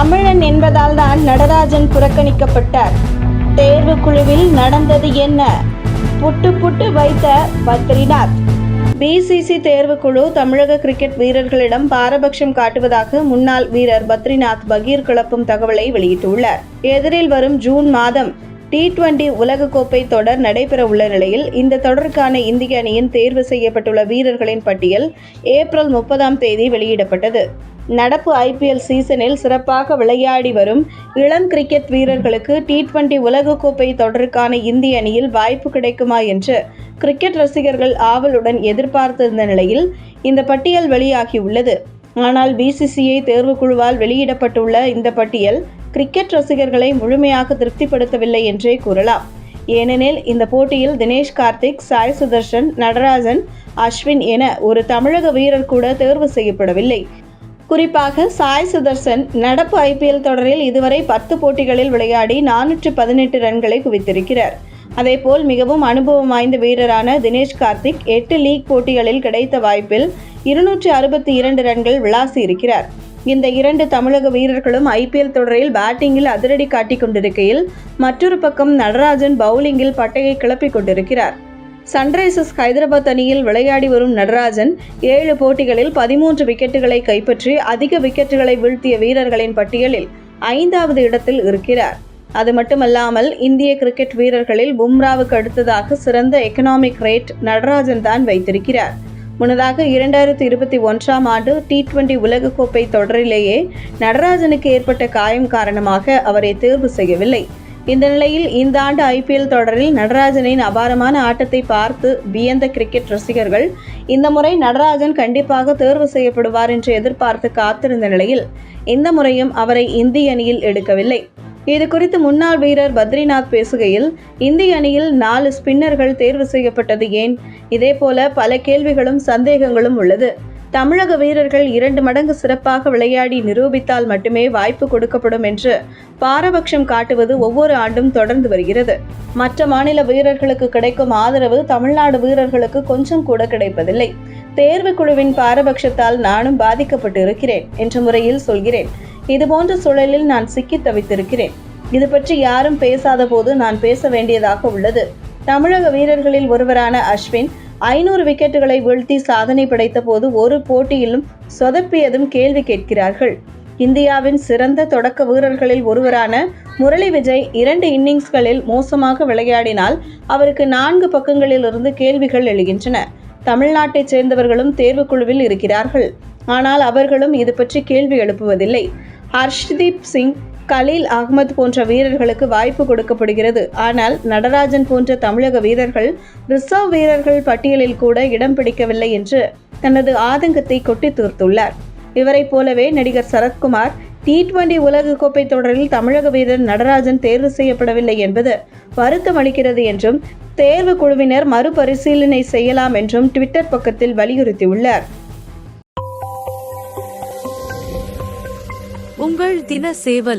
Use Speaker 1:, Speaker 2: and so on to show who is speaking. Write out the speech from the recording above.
Speaker 1: தமிழன் என்பதால் தான் நடராஜன் புறக்கணிக்கப்பட்டார். தேர்வு குழுவில் நடந்தது என்ன? புட்டு புட்டு வைத்த பத்ரிநாத். பிசிசி தேர்வுக்குழு தமிழக கிரிக்கெட் வீரர்களிடம் பாரபட்சம் காட்டுவதாக முன்னாள் வீரர் பத்ரிநாத் பகீர் கிளப்பும் தகவலை வெளியிட்டுள்ளார். எதிரில் வரும் ஜூன் மாதம் T20 உலகக்கோப்பை தொடர் நடைபெற உள்ள நிலையில் இந்த தொடருக்கான இந்திய அணியின் தேர்வு செய்யப்பட்டுள்ள வீரர்களின் பட்டியல் ஏப்ரல் 30 வெளியிடப்பட்டது. நடப்பு IPL சீசனில் சிறப்பாக விளையாடி வரும் இளம் கிரிக்கெட் வீரர்களுக்கு T20 உலகக்கோப்பை தொடருக்கான இந்திய அணியில் வாய்ப்பு கிடைக்குமா என்று கிரிக்கெட் ரசிகர்கள் ஆவலுடன் எதிர்பார்த்திருந்த நிலையில் இந்த பட்டியல் வெளியாகியுள்ளது. ஆனால் BCCI தேர்வுக்குழுவால் வெளியிடப்பட்டுள்ள இந்த பட்டியல் கிரிக்கெட் ரசிகர்களை முழுமையாக திருப்திப்படுத்தவில்லை என்றே கூறலாம். ஏனெனில் இந்த போட்டியில் தினேஷ் கார்த்திக், சாய் சுதர்ஷன், நடராஜன், அஸ்வின் என ஒரு தமிழக வீரர் கூட தேர்வு செய்யப்படவில்லை. குறிப்பாக சாய் சுதர்சன் நடப்பு IPL தொடரில் இதுவரை 10 போட்டிகளில் விளையாடி 418 ரன்களை குவித்திருக்கிறார். அதேபோல் மிகவும் அனுபவம் வாய்ந்த வீரரான தினேஷ் கார்த்திக் 8 லீக் போட்டிகளில் கிடைத்த வாய்ப்பில் 262 ரன்கள் விளாசி இருக்கிறார். இந்த 2 தமிழக வீரர்களும் IPL தொடரில் பேட்டிங்கில் அதிரடி காட்டிக் கொண்டிருக்கையில் மற்றொரு பக்கம் நடராஜன் பவுலிங்கில் பட்டையை கிளப்பிக் கொண்டிருக்கிறார். சன்ரைசர்ஸ் ஹைதராபாத் அணியில் விளையாடி வரும் நடராஜன் 7 போட்டிகளில் 13 விக்கெட்டுகளை கைப்பற்றி அதிக விக்கெட்டுகளை வீழ்த்திய வீரர்களின் பட்டியலில் 5வது இடத்தில் இருக்கிறார். அது மட்டுமல்லாமல் இந்திய கிரிக்கெட் வீரர்களில் பும்ராவுக்கு அடுத்ததாக சிறந்த எக்கனாமிக் ரேட் நடராஜன் தான் வைத்திருக்கிறார். முன்னதாக 2021 ஆண்டு T20 உலகக்கோப்பை தொடரிலேயே நடராஜனுக்கு ஏற்பட்ட காயம் காரணமாக அவரை தேர்வு செய்யவில்லை. இந்த நிலையில் இந்த ஆண்டு IPL தொடரில் நடராஜனின் அபாரமான ஆட்டத்தை பார்த்து வியந்த கிரிக்கெட் ரசிகர்கள் இந்த முறை நடராஜன் கண்டிப்பாக தேர்வு செய்யப்படுவார் என்று எதிர்பார்த்து காத்திருந்த நிலையில் இந்த முறையும் அவரை இந்திய அணியில் எடுக்கவில்லை. இது குறித்து முன்னாள் வீரர் பத்ரிநாத் பேசுகையில், இந்திய அணியில் 4 ஸ்பின்னர்கள் தேர்வு செய்யப்பட்டது ஏன்? இதேபோல பல கேள்விகளும் சந்தேகங்களும் உள்ளது. தமிழக வீரர்கள் 2 மடங்கு சிறப்பாக விளையாடி நிரூபித்தால் மட்டுமே வாய்ப்பு கொடுக்கப்படும் என்று பாரபட்சம் காட்டுவது ஒவ்வொரு ஆண்டும் தொடர்ந்து வருகிறது. மற்ற மாநில வீரர்களுக்கு கிடைக்கும் ஆதரவு தமிழ்நாடு வீரர்களுக்கு கொஞ்சம் கூட கிடைப்பதில்லை. தேர்வு குழுவின் பாரபட்சத்தால் நானும் பாதிக்கப்பட்டு இருக்கிறேன் என்ற முறையில் சொல்கிறேன். இதுபோன்ற சூழலில் நான் சிக்கி தவித்திருக்கிறேன். இது பற்றி யாரும் பேசாத போது நான் பேச வேண்டியதாக உள்ளது. தமிழக வீரர்களில் ஒருவரான அஸ்வின் 500 விக்கெட்டுகளை வீழ்த்தி சாதனை படைத்த போது ஒரு போட்டியிலும் சொதப்பியதும் கேள்வி கேட்கிறார்கள். இந்தியாவின் சிறந்த தொடக்க வீரர்களில் ஒருவரான முரளி விஜய் 2 இன்னிங்ஸ்களில் மோசமாக விளையாடினால் அவருக்கு 4 பக்கங்களில் இருந்து கேள்விகள் எழுகின்றன. தமிழ்நாட்டைச் சேர்ந்தவர்களும் தேர்வுக்குழுவில் இருக்கிறார்கள். ஆனால் அவர்களும் இது பற்றி கேள்வி எழுப்புவதில்லை. ஹர்ஷ்தீப் சிங், கலீல் அகமது போன்ற வீரர்களுக்கு வாய்ப்பு கொடுக்கப்படுகிறது. ஆனால் நடராஜன் போன்ற தமிழக வீரர்கள் ரிசர்வ் வீரர்கள் பட்டியலில் கூட இடம் பிடிக்கவில்லை என்று தனது ஆதங்கத்தை கொட்டி தீர்த்துள்ளார். இவரைப் போலவே நடிகர் சரத்குமார் T20 உலகக்கோப்பை தொடரில் தமிழக வீரர் நடராஜன் தேர்வு செய்யப்படவில்லை என்பது வருத்தம் அளிக்கிறது என்றும் தேர்வு குழுவினர் மறுபரிசீலனை செய்யலாம் என்றும் ட்விட்டர் பக்கத்தில் வலியுறுத்தியுள்ளார்.
Speaker 2: உங்கள் தின சேவல்.